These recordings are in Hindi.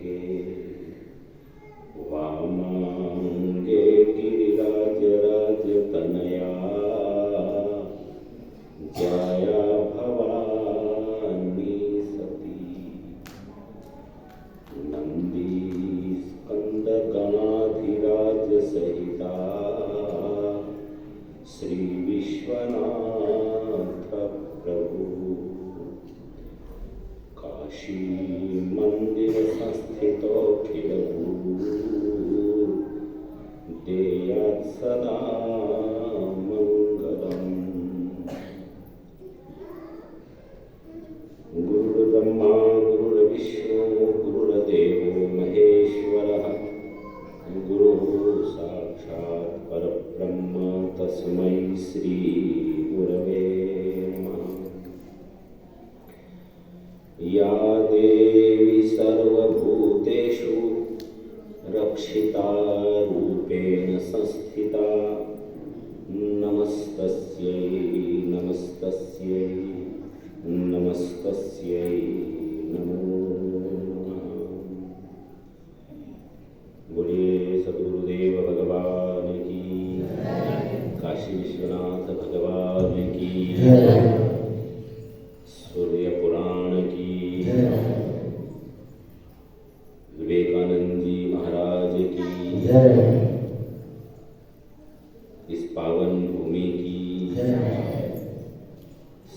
के वामांगे गिरिराज राज तनया जया भवानी सती नंदी स्कंद गणाधिराज सहिता श्री विश्वनाथ प्रभु काशी मंदिर संस्थितो खिलभूर देयात् सदा मंगलम्। गुरुर्ब्रह्मा गुरुर्विष्णु गुरुर्देवो महेश्वरः गुरुः साक्षात् परब्रह्म तस्मै श्री गुरवे नमः। या देवी सर्वभूतेषु रक्षिता रूपेण संस्थिता नमस्तस्यै नमस्तस्यै नमस्तस्यै नमो नमः। बोलिए सद्गुरुदेव भगवान की, काशी विश्वनाथ भगवान की, सूर्य पुराण की, विवेकानंद जी महाराज की, इस पावन भूमि की,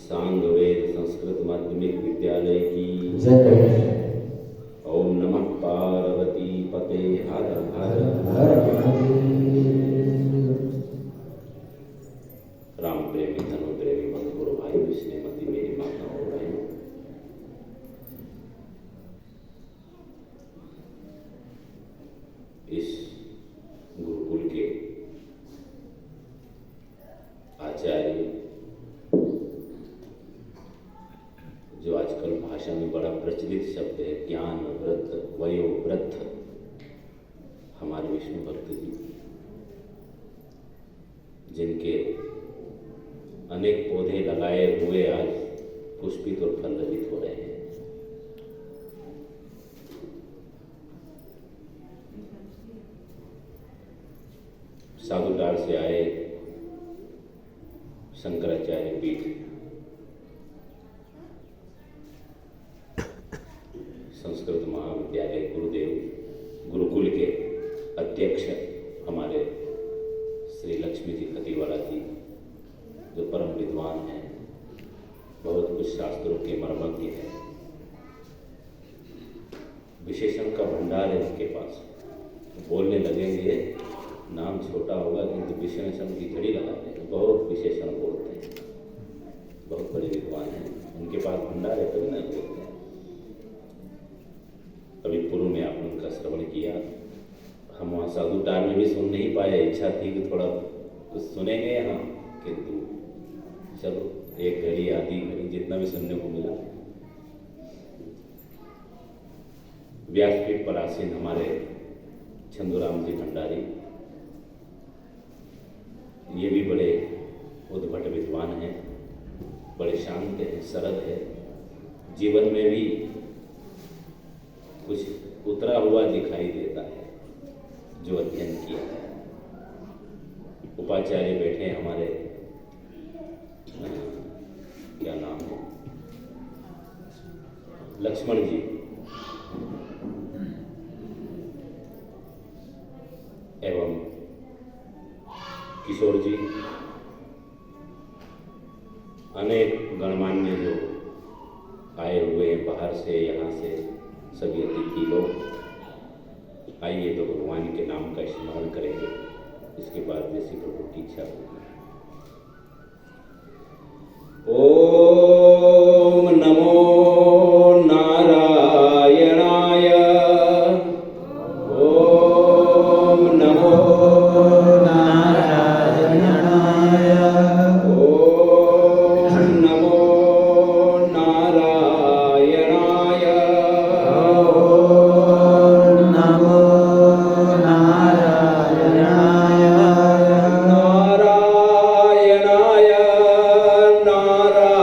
सांगवेद संस्कृत माध्यमिक विद्यालय की, ओम नमः पार्वती पते हर हर हर। राम प्रेमी धनु प्रेमी मत गुरु भाई विष्णुमती मेरी माता और बहनों, इस गुरुकुल के आचार्य जो आजकल भाषा में बड़ा प्रचलित शब्द है ज्ञान वृद्ध वयोवृद्ध, हमारे विष्णु भक्त जी, जिनके अनेक पौधे लगाए हुए आज पुष्पित और फलरहित हो रहे हैं। साधुडार से आए शंकराचार्य पीठ संस्कृत महाविद्यालय गुरुदेव गुरुकुल के अध्यक्ष हमारे श्री लक्ष्मी जी खतीवाला जी, जो परम विद्वान हैं, बहुत कुछ शास्त्रों के मर्मज्ञ हैं, विशेषण का भंडार है उनके पास। बोलने लगेंगे नाम छोटा होगा किंतु विशेषण की झड़ी लगाते हैं, बहुत विशेषण बोलते हैं, बहुत बड़े विद्वान हैं, उनके पास भंडार है तभी ना बोलते हैं। अभी पूर्व में आपने उनका श्रवण किया, हम वहाँ साधुडार में भी सुन नहीं पाए, इच्छा थी कि थोड़ा कुछ सुनेंगे यहाँ, किंतु चलो एक घड़ी आधी घड़ी जितना भी सुनने को मिला। व्यासपीठ पर आसीन हमारे चंदूराम जी भंडारी, ये भी बड़े उद्भट विद्वान हैं, बड़े शांत हैं, सरल है, जीवन में भी कुछ उतरा हुआ दिखाई देता है जो अध्ययन किया है। उपाचार्य बैठे हमारे, क्या नाम है, लक्ष्मण जी, एवं किशोर जी, अनेक गणमान्य जो आए हुए हैं बाहर से यहाँ से, सभी अतिथि लोग। आइए तो भगवान के नाम का स्मरण करेंगे, इसके बाद जैसी प्रभु की इच्छा होगी। ओम नमो नारायणाय, ओम नमो नारायणाय, ओम नमो नारायणाय, ओम नमो नारायणाय, नारायणाय नारायणाय।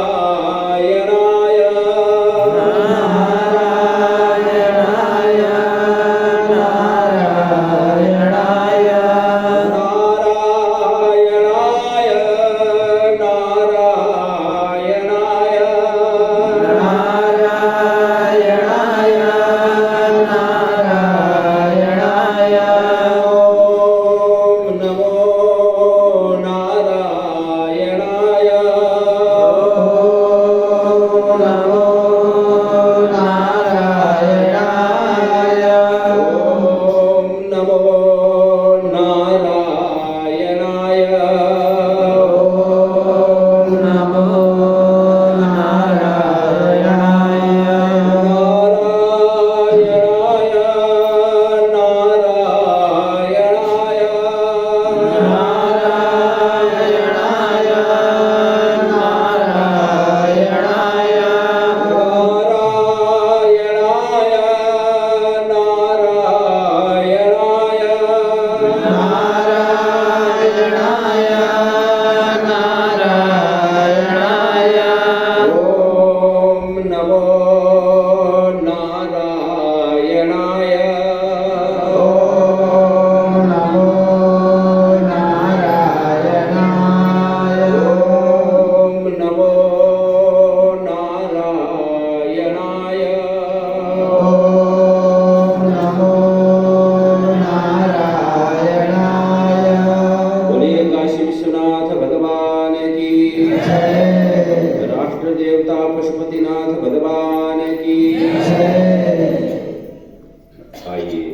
आइए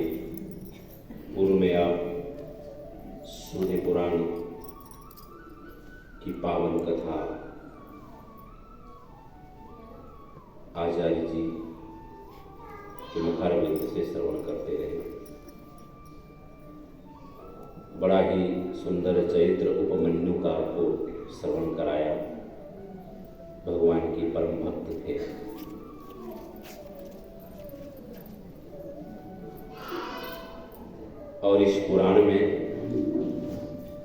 पूर्व में आप सूर्य पुराण की पावन कथा आचार्य जी के मुखारबिंद से श्रवण करते रहे। बड़ा ही सुंदर चरित्र उपमन्यु का आपको श्रवण कराया। भगवान की परम भक्त थे। और इस पुराण में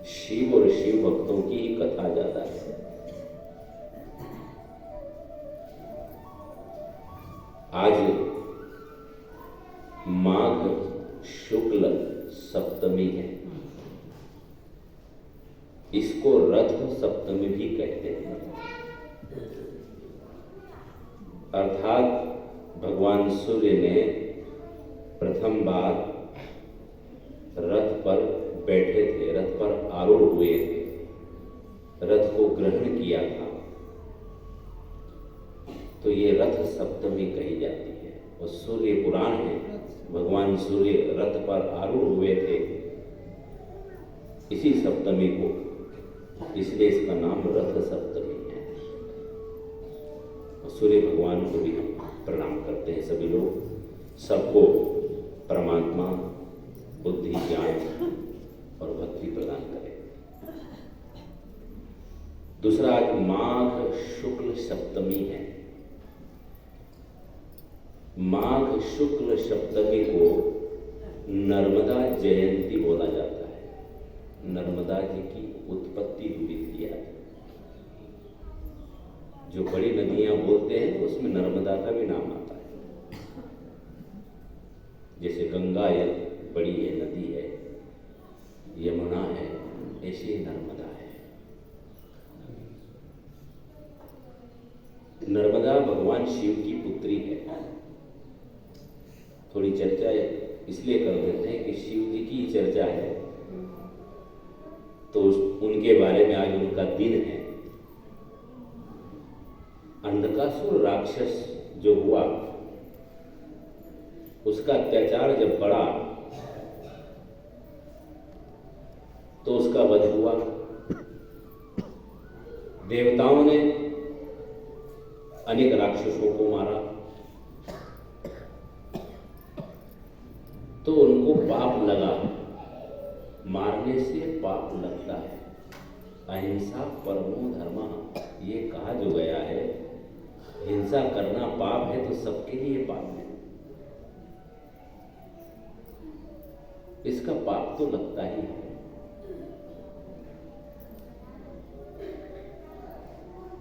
शिव और शिव भक्तों की ही कथा ज्यादा है। आज माघ शुक्ल सप्तमी है। इसको रथ सप्तमी भी कहते हैं। अर्थात भगवान सूर्य ने प्रथम बार रथ पर बैठे थे, रथ पर आरूढ़ हुए थे, रथ को ग्रहण किया था, तो ये रथ सप्तमी कही जाती है। और सूर्य पुराण है, भगवान सूर्य रथ पर आरूढ़ हुए थे इसी सप्तमी को, इसलिए इसका नाम रथ सप्तमी है। और सूर्य भगवान को भी हम प्रणाम करते हैं। सभी लोग सबको परमात्मा बुद्धि, ज्ञान और भक्ति प्रदान करें। दूसरा, आज माघ शुक्ल सप्तमी है। माघ शुक्ल सप्तमी को नर्मदा जयंती बोला जाता है। नर्मदा जी की उत्पत्ति हुई थी आज। जो बड़ी नदियां बोलते हैं उसमें नर्मदा का भी नाम आता है। जैसे गंगा बड़ी है, नदी है, यमुना है, ऐसी नर्मदा है। नर्मदा भगवान शिव की पुत्री है। थोड़ी चर्चा इसलिए कर देते हैं कि शिव जी की चर्चा है तो उनके बारे में आज उनका दिन है। अंधकासुर राक्षस जो हुआ, उसका अत्याचार जब बढ़ा तो उसका वध हुआ। देवताओं ने अनेक राक्षसों को मारा तो उनको पाप लगा। मारने से पाप लगता है। अहिंसा परमो धर्मः, ये कहा जो गया है। हिंसा करना पाप है तो सबके लिए पाप है। इसका पाप तो लगता ही है।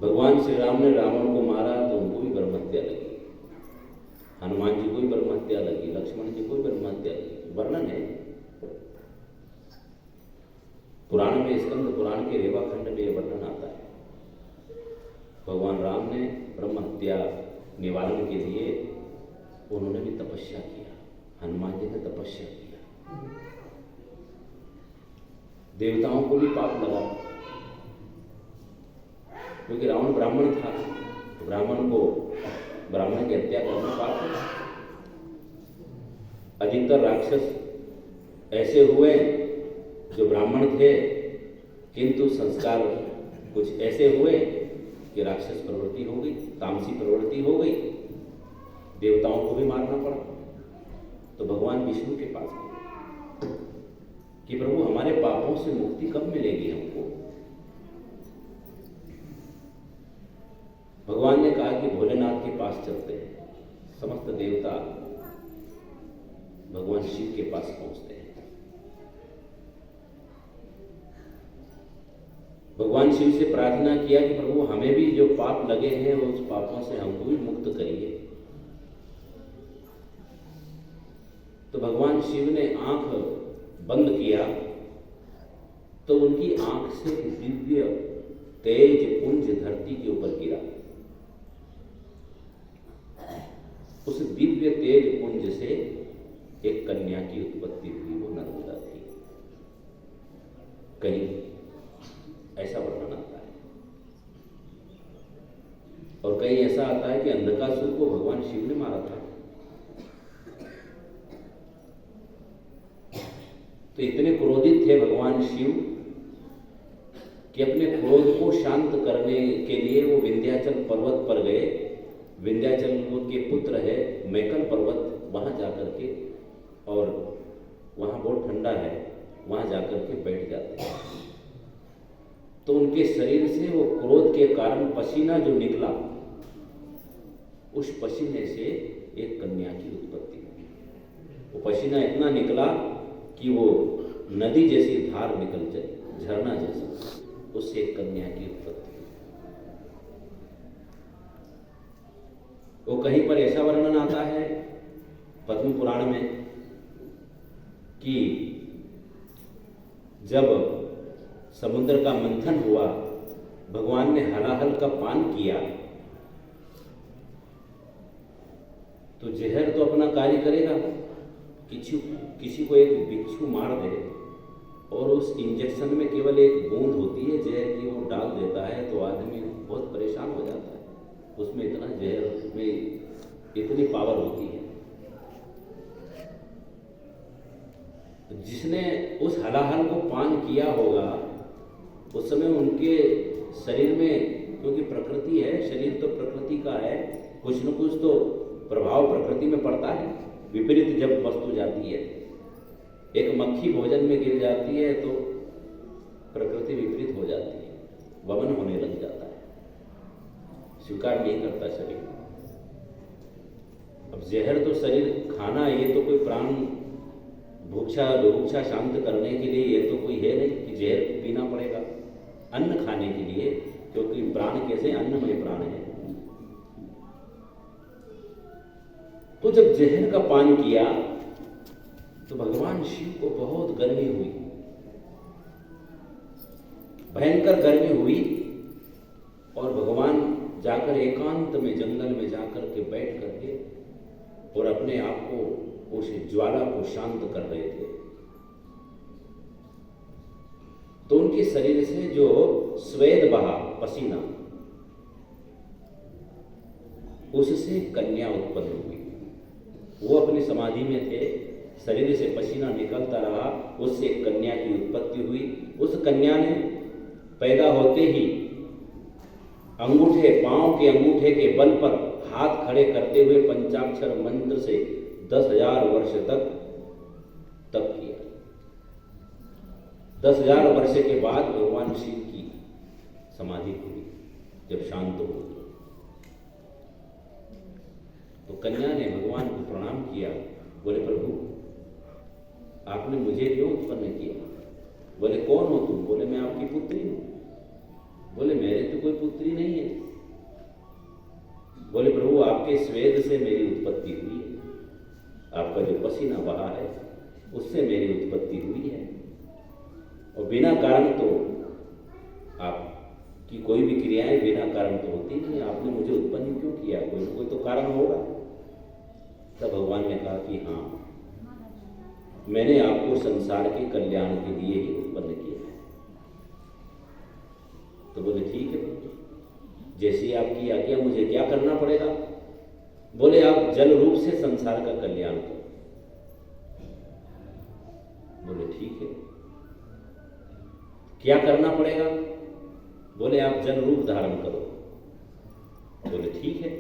भगवान श्री राम ने रावण को मारा तो उनको भी ब्रह्महत्या लगी। हनुमान जी को भी ब्रह्महत्या लगी, लक्ष्मण जी को भी ब्रह्महत्या लगी। वर्णन है पुराण में, स्कंद पुराण के रेवा खंड में यह वर्णन आता है। भगवान राम ने ब्रह्महत्या निवारण के लिए उन्होंने भी तपस्या किया। हनुमान जी ने तपस्या किया। देवताओं को भी पाप लगा क्योंकि रावण ब्राह्मण था। तो ब्राह्मण की हत्या करना पाप है। अधिकतर राक्षस ऐसे हुए जो ब्राह्मण थे किंतु संस्कार कुछ ऐसे हुए कि राक्षस प्रवृत्ति हो गई, तामसी प्रवृत्ति हो गई। देवताओं को भी मारना पड़ा। तो भगवान विष्णु के पास गए कि प्रभु हमारे पापों से मुक्ति कब मिलेगी हमको। भगवान ने कहा कि भोलेनाथ के पास चलते हैं। समस्त देवता भगवान शिव के पास पहुंचते हैं। भगवान शिव से प्रार्थना किया कि प्रभु हमें भी जो पाप लगे हैं उस पापों से हमको भी मुक्त करिए। तो भगवान शिव ने आंख बंद किया तो उनकी आंख से दिव्य तेज पुंज धरती के ऊपर गिरा। उस दिव्य तेज पुंज से एक कन्या की उत्पत्ति हुई, वो नर्मदा थी। कहीं ऐसा वर्णन आता है और कहीं ऐसा आता है कि अंधकासुर को भगवान शिव ने मारा था। तो इतने क्रोधित थे भगवान शिव कि अपने क्रोध को शांत करने के लिए वो विंध्याचल पर्वत पर गए। विंध्याचल के पुत्र है मैकल पर्वत, वहाँ जाकर के, और वहाँ बहुत ठंडा है, वहाँ जाकर के बैठ जाते हैं। तो उनके शरीर से वो क्रोध के कारण पसीना जो निकला, उस पसीने से एक कन्या की उत्पत्ति हुई। वो पसीना इतना निकला कि वो नदी जैसी धार निकल जाए, झरना जैसा, उससे एक कन्या की उत्पत्ति हुई। वो कहीं पर ऐसा वर्णन आता है पद्म पुराण में कि जब समुद्र का मंथन हुआ, भगवान ने हलाहल का पान किया, तो जहर तो अपना कार्य करेगा। किसी को एक बिच्छू मार दे और उस इंजेक्शन में केवल एक बूंद होती है जहर की, वो डाल देता है तो आदमी बहुत परेशान हो जाता है। उसमें इतना जहर, उसमें इतनी पावर होती है। जिसने उस हलाहल को पान किया होगा, उस समय उनके शरीर में, क्योंकि प्रकृति है, शरीर तो प्रकृति का है, कुछ न कुछ तो प्रभाव प्रकृति में पड़ता है। विपरीत जब वस्तु जाती है, एक मक्खी भोजन में गिर जाती है तो प्रकृति विपरीत हो जाती है, वमन होने लग जाता है, स्वीकार नहीं करता शरीर। अब जहर तो शरीर खाना, ये तो कोई प्राण भूक्षा शांत करने के लिए ये तो कोई है नहीं कि जहर पीना पड़ेगा। अन्न खाने के लिए, क्योंकि प्राण कैसे, अन्न में प्राण है। तो जब जहर का पान किया तो भगवान शिव को बहुत गर्मी हुई, भयंकर गर्मी हुई, और भगवान जाकर एकांत में जंगल में जाकर के बैठ करके और अपने आप को, उस ज्वाला को शांत कर रहे थे। तो उनके शरीर से जो स्वेद बहा, पसीना, उससे कन्या उत्पन्न हुई। वो अपनी समाधि में थे, शरीर से पसीना निकलता रहा, उससे एक कन्या की उत्पत्ति हुई। उस कन्या ने पैदा होते ही अंगूठे, पांव के अंगूठे के बल पर हाथ खड़े करते हुए पंचाक्षर मंत्र से 10,000 वर्ष तक तप किया। 10,000 वर्ष के बाद भगवान शिव की समाधि हुई, जब शांत हो। तो कन्या ने भगवान को प्रणाम किया, बोले प्रभु आपने मुझे क्यों उत्पन्न किया? बोले कौन हो तुम? बोले मैं आपकी पुत्री हूं। बोले मेरे तो कोई पुत्री नहीं है। बोले प्रभु आपके स्वेद से मेरी उत्पत्ति हुई है, आपका जो पसीना बहा है उससे मेरी उत्पत्ति हुई है, और बिना कारण तो आपकी कोई भी क्रियाएं बिना कारण तो होती नहीं, आपने मुझे उत्पन्न क्यों किया? कोई ना कोई तो कारण होगा। तब भगवान ने कहा कि हाँ, मैंने आपको संसार के कल्याण के लिए ही उत्पन्न किया है। तो बोले ठीक है, जैसी आपकी आज्ञा, मुझे क्या करना पड़ेगा? बोले आप जल रूप से संसार का कल्याण करो। बोले ठीक है, क्या करना पड़ेगा? बोले आप जल रूप धारण करो। बोले ठीक है,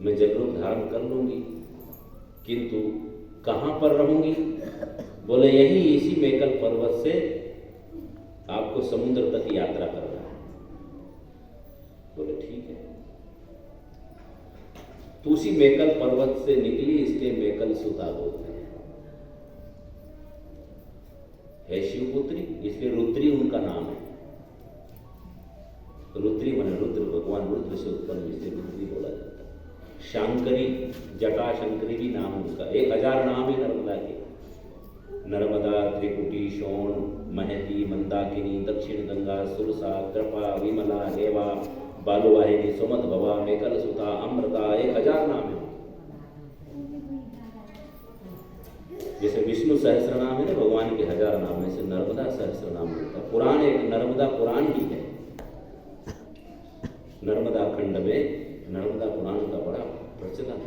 मैं जल रूप धारण कर लूंगी, किंतु कहां पर रहूंगी? बोले यही इसी मैकल पर्वत से आपको समुद्र तक यात्रा करना है। बोले ठीक है। तो उसी मैकल पर्वत से निकली, इसलिए मैकल सुता बोलते हैं। है शिवपुत्री, इसलिए रुद्री उनका नाम है। रुद्री माने रुद्र, भगवान रुद्र से उत्पन्न, इसलिए रुद्री बोला जाता है। शांकरी, जटा शंकरी भी नाम उनका। 1000 नाम है नर्मदा के। नर्मदा, त्रिकुटी, शोण, महती, मंदाकिनी, दक्षिण गंगा, सुरसा, कृपा, विमला, रेवा, बालुवाहिनी, सुमत भवा, मैकल सुता, अमृता, 1000 नाम है। जैसे विष्णु सहस्र नाम है ना, भगवान के 1000 नाम में से नर्मदा सहस्र नाम होता है। पुराण एक नर्मदा पुराण ही है। नर्मदा खंड में नर्मदा पुराण का बड़ा प्रचलन,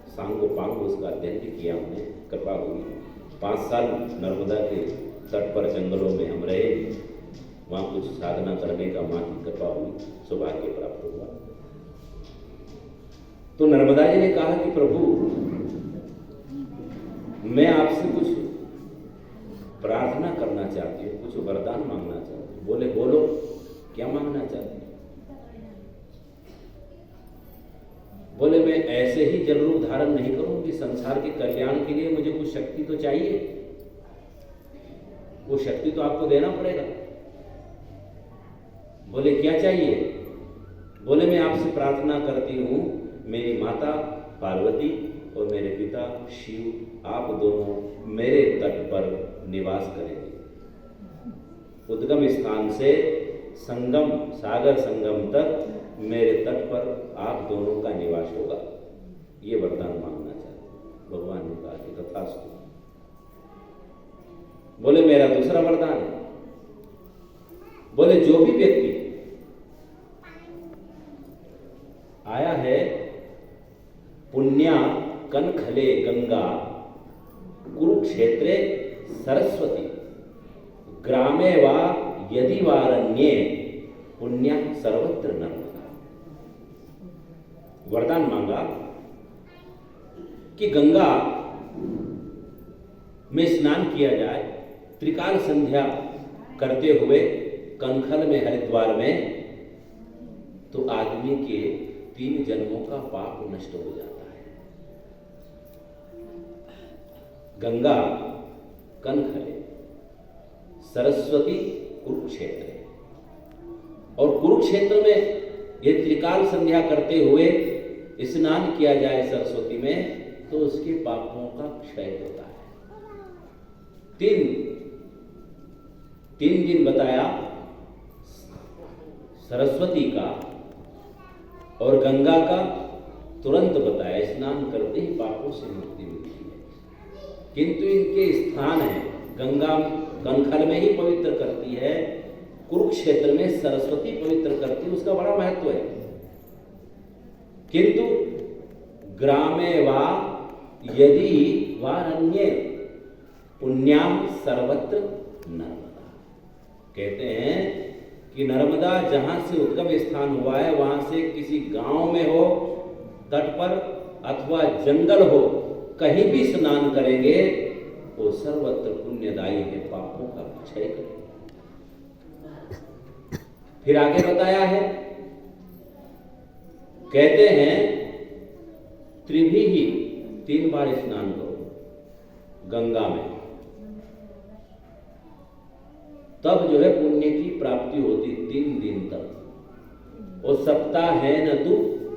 सांगो पांग उसका अध्ययन किया हमने, कृपा हुई। 5 साल नर्मदा के तट पर जंगलों में हम रहे, वहाँ कुछ साधना करने का माँ की कृपा हुई, सौभाग्य प्राप्त हुआ। तो नर्मदा जी ने कहा कि प्रभु मैं आपसे कुछ प्रार्थना करना चाहती हूँ, कुछ वरदान मांगना चाहती हूँ। बोले बोलो, क्या मांगना चाहती हूँ? बोले मैं ऐसे ही जल रूप धारण नहीं करूंगी, संसार के कल्याण के लिए मुझे कुछ शक्ति तो चाहिए, वो शक्ति तो आपको देना पड़ेगा। बोले क्या चाहिए? बोले मैं आपसे प्रार्थना करती हूँ, मेरी माता पार्वती और मेरे पिता शिव आप दोनों मेरे तट पर निवास करेंगे। उद्गम स्थान से संगम सागर संगम तक मेरे तट पर आप दोनों का निवास होगा। ये वरदान मांगना चाहते। भगवान ने कहा कि तथास्तु। बोले मेरा दूसरा वरदान है। बोले जो भी व्यक्ति आया है पुण्या कनखले गंगा कुरुक्षेत्रे सरस्वती ग्रामे वा यदि वारण्ये पुण्या सर्वत्र नर्मदा। वरदान मांगा कि गंगा में स्नान किया जाए, त्रिकाल संध्या करते हुए कनखल में हरिद्वार में, तो आदमी के 3 जन्मों का पाप नष्ट हो जाता है। गंगा कनखले, सरस्वती कुरुक्षेत्र, और कुरुक्षेत्र में ये त्रिकाल संध्या करते हुए स्नान किया जाए सरस्वती में, तो उसके पापों का क्षय होता है। 3 दिन बताया सरस्वती का और गंगा का, तुरंत बताया स्नान करते ही पापों से मुक्ति मिलती है। किंतु इनके स्थान है, गंगा कनखल में ही पवित्र करती है, कुरुक्षेत्र में सरस्वती पवित्र करती है, उसका बड़ा महत्व है। किंतु ग्रामे वा यदि वारण्ये पुण्याम सर्वत्र नर्मदा। कहते हैं कि नर्मदा जहां से उद्गम स्थान हुआ है, वहां से किसी गांव में हो, तट पर अथवा जंगल हो, कहीं भी स्नान करेंगे वो सर्वत्र पुण्यदायी है, पापों का क्षय करेगा। फिर आगे बताया है, कहते हैं त्रिभी ही 3 बार स्नान करो गंगा में, तब जो है पुण्य की प्राप्ति होती 3 दिन तक। और सप्ताह है न तू